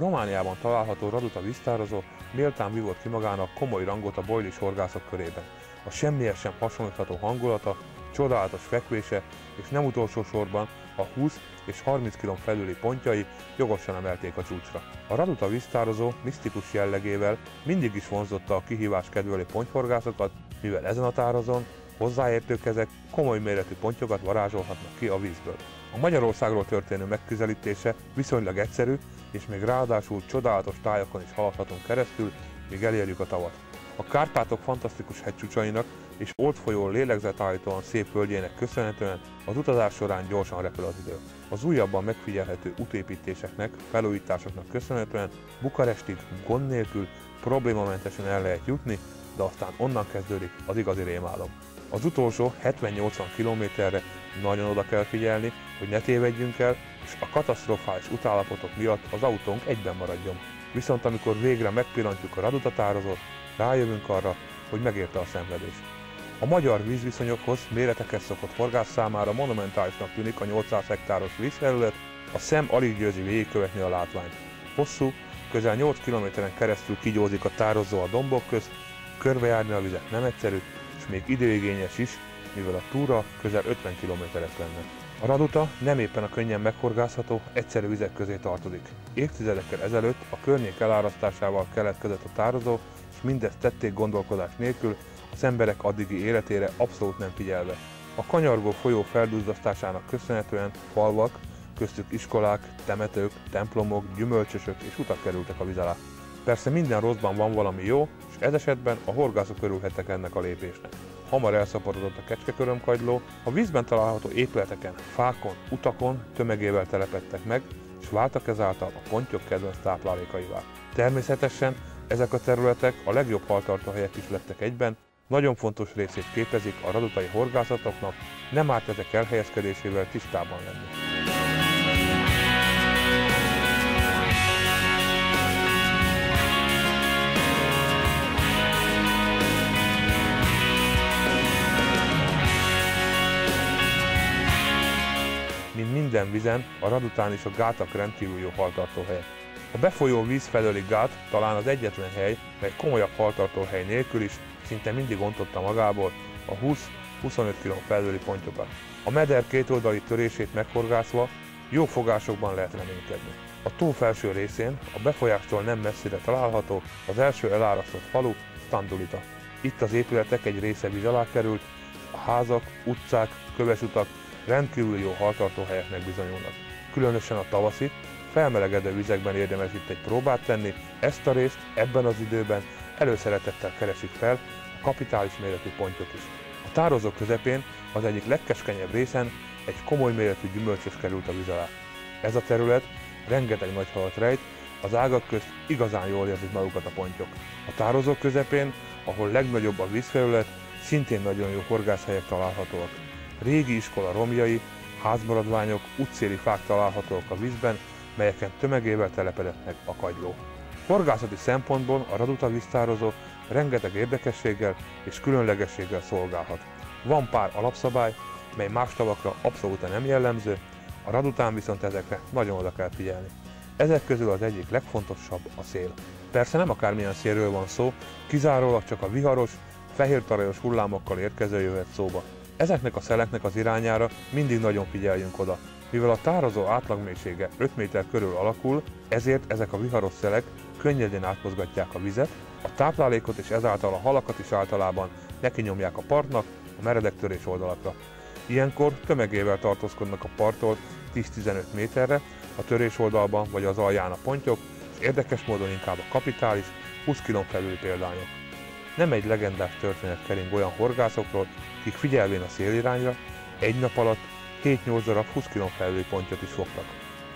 Romániában található Raduta víztározó méltán vívott ki magának komoly rangot a bojlis horgászok körében. A semmihez sem hasonlítható hangulata, csodálatos fekvése és nem utolsó sorban a 20 és 30 kg felüli pontjai jogosan emelték a csúcsra. A Raduta víztározó misztikus jellegével mindig is vonzotta a kihívás kedvelő pontyhorgászokat, mivel ezen a tározón hozzáértők ezek komoly méretű pontyokat varázsolhatnak ki a vízből. A Magyarországról történő megközelítése viszonylag egyszerű, és még ráadásul csodálatos tájakon is haladhatunk keresztül, míg elérjük a tavat. A Kárpátok fantasztikus hegycsúcsainak és Olt folyó lélegzetállítóan szép völgyének köszönhetően az utazás során gyorsan repül az idő. Az újabban megfigyelhető útépítéseknek, felújításoknak köszönhetően Bukarestig gond nélkül, problémamentesen el lehet jutni, de aztán onnan kezdődik az igazi rémálom. Az utolsó 70-80 kilométerre nagyon oda kell figyelni, hogy ne tévedjünk el, és a katasztrofális utállapotok miatt az autónk egyben maradjon. Viszont amikor végre megpillantjuk a Raduta tározót, rájövünk arra, hogy megérte a szenvedés. A magyar vízviszonyokhoz, méretekhez szokott horgász számára monumentálisnak tűnik a 800 hektáros vízfelület, a szem alig győzi végigkövetni a látványt. Hosszú, közel 8 kilométeren keresztül kigyózik a tározó a dombok közt, körbejárni a vizet nem egyszerű, és még időigényes is, mivel a túra közel 50 kilométeres lenne. A Raduta nem éppen a könnyen meghorgászható, egyszerű vizek közé tartozik. Évtizedekkel ezelőtt a környék elárasztásával keletkezett a tározó, és mindezt tették gondolkodás nélkül, az emberek addigi életére abszolút nem figyelve. A kanyargó folyó felduzzasztásának köszönhetően falvak, köztük iskolák, temetők, templomok, gyümölcsösök és utak kerültek a víz alá. Persze minden rosszban van valami jó, és ez esetben a horgászok örülhettek ennek a lépésnek. Hamar elszaporodott a kecskekörömkagyló, a vízben található épületeken, fákon, utakon tömegével telepedtek meg, és váltak ezáltal a pontyok kedvenc táplálékaivá. Természetesen ezek a területek a legjobb haltartóhelyek is lettek egyben, nagyon fontos részét képezik a radutai horgászatoknak, nem árt ezek elhelyezkedésével tisztában lenni. Mint minden vizen, a Radután is a gátak rendkívül jó haltartóhelyek. A befolyó víz felőli gát talán az egyetlen hely, mely komolyabb haltartóhely nélkül is szinte mindig ontotta magából a 20-25 kg felőli pontyokat. A meder kétoldali törését meghorgászva jó fogásokban lehet reménykedni. A tó felső részén, a befolyástól nem messzire található az első elárasztott falu, Standulita. Itt az épületek egy része víz alá került, a házak, utcák, kövesutak rendkívül jó haltartóhelyeknek bizonyulnak. Különösen a tavaszi, felmelegedő vizekben érdemes itt egy próbát tenni, ezt a részt ebben az időben előszeretettel keresik fel a kapitális méretű pontyok is. A tározó közepén, az egyik legkeskenyebb részen egy komoly méretű gyümölcsös került a víz alá. Ez a terület rengeteg nagy halat rejt, az ágak közt igazán jól érzik magukat a pontyok. A tározó közepén, ahol legnagyobb a vízfelület, szintén nagyon jó horgászhelyek találhatóak. Régi iskola romjai, házmaradványok, útszéli fák találhatóak a vízben, melyeken tömegével telepedett meg a kagyló. Horgászati szempontból a Raduta víztározó rengeteg érdekességgel és különlegességgel szolgálhat. Van pár alapszabály, mely más tavakra abszolút nem jellemző, a Radután viszont ezekre nagyon oda kell figyelni. Ezek közül az egyik legfontosabb a szél. Persze nem akármilyen szélről van szó, kizárólag csak a viharos, fehértarajos hullámokkal érkező jöhet szóba. Ezeknek a szeleknek az irányára mindig nagyon figyeljünk oda. Mivel a tározó átlagmélysége 5 méter körül alakul, ezért ezek a viharos szelek könnyedén átmozgatják a vizet, a táplálékot és ezáltal a halakat is általában nekinyomják a partnak, a meredek törés oldalakra. Ilyenkor tömegével tartózkodnak a parttól 10-15 méterre, a törés oldalban vagy az alján a pontyok, és érdekes módon inkább a kapitális, 20 kg felüli példányok. Nem egy legendás történet kering olyan horgászokról, kik figyelvén a szélirányra, egy nap alatt 7-8 darab 20 kg felüli pontyot is fogtak.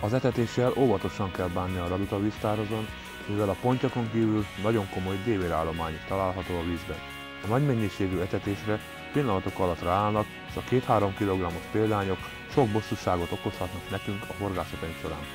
Az etetéssel óvatosan kell bánni a Raduta víztározón, mivel a pontyokon kívül nagyon komoly dévérállomány is található a vízben. A nagy mennyiségű etetésre pillanatok alatt ráállnak, és a 2-3 kg-os példányok sok bosszúságot okozhatnak nekünk a horgászataink során.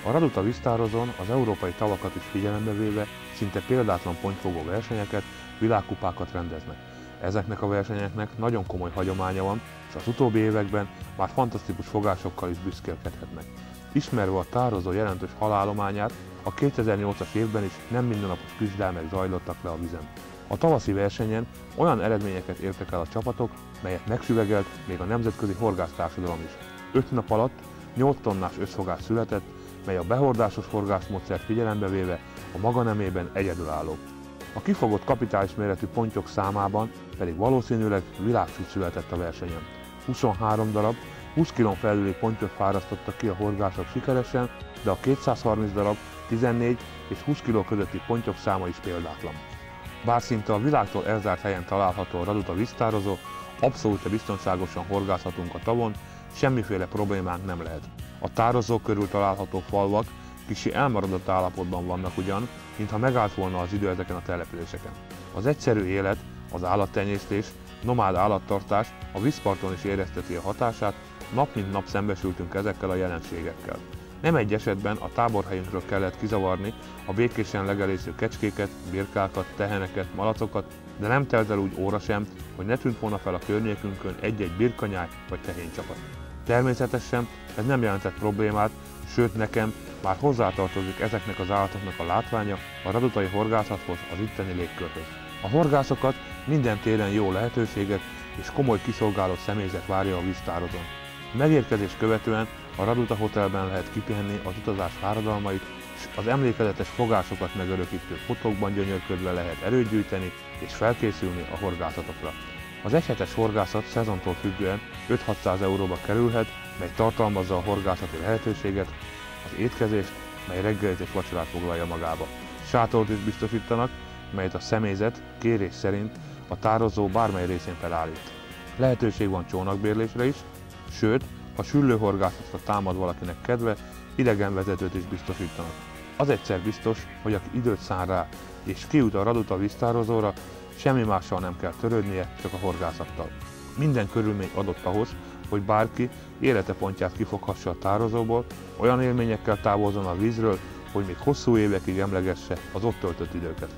A Raduta víztározón az európai tavakat is figyelembe véve szinte példátlan pontyfogó versenyeket, világkupákat rendeznek. Ezeknek a versenyeknek nagyon komoly hagyománya van, és az utóbbi években már fantasztikus fogásokkal is büszkélkedhetnek. Ismerve a tározó jelentős halállományát, a 2008-as évben is nem mindennapos küzdelmek zajlottak le a vizen. A tavaszi versenyen olyan eredményeket értek el a csapatok, melyet megsüvegelt még a nemzetközi horgásztársadalom is. 5 nap alatt 8 tonnás összfogás született, mely a behordásos horgászmódszert figyelembe véve a maga nemében egyedülálló. A kifogott kapitális méretű pontyok számában pedig valószínűleg világcsúcs született a versenyen. 23 darab, 20 kg felüli pontyot fárasztottak ki a horgászok sikeresen, de a 230 darab, 14 és 20 kg közötti pontyok száma is példátlan. Bár szinte a világtól elzárt helyen található a raduta víztározó, abszolút biztonságosan horgászhatunk a tavon, semmiféle problémánk nem lehet. A tározó körül található falvak kicsi elmaradott állapotban vannak ugyan, mintha megállt volna az idő ezeken a településeken. Az egyszerű élet, az állattenyésztés, nomád állattartás a vízparton is érezteti a hatását, nap mint nap szembesültünk ezekkel a jelenségekkel. Nem egy esetben a táborhelyünkről kellett kizavarni a békésen legelésző kecskéket, birkákat, teheneket, malacokat, de nem telt el úgy óra sem, hogy ne tűnt volna fel a környékünkön egy-egy birkanyáj vagy tehénycsapat. Természetesen ez nem jelentett problémát, sőt nekem már hozzátartozik ezeknek az állatoknak a látványa a radutai horgászathoz, az itteni légkörhöz. A horgászokat minden téren jó lehetőségek és komoly kiszolgáló személyzet várja a víztározón. Megérkezés követően a Raduta Hotelben lehet kipihenni az utazás fáradalmait, és az emlékezetes fogásokat megörökítő fotókban gyönyörködve lehet erőt gyűjteni és felkészülni a horgászatokra. Az egyhetes horgászat szezontól függően 5-600 euróba kerülhet, mely tartalmazza a horgászati lehetőséget, az étkezést, mely reggelit és vacsorát foglalja magába. Sátort is biztosítanak, melyet a személyzet kérés szerint a tározó bármely részén felállít. Lehetőség van csónakbérlésre is, sőt, ha süllőhorgászatra támad valakinek kedve, idegenvezetőt is biztosítanak. Az egyszer biztos, hogy aki időt szán rá és kijut a Raduta víztározóra, semmi mással nem kell törődnie, csak a horgászattal. Minden körülmény adott ahhoz, hogy bárki élete pontját kifoghassa a tározóból, olyan élményekkel távozzon a vízről, hogy még hosszú évekig emlegesse az ott töltött időket.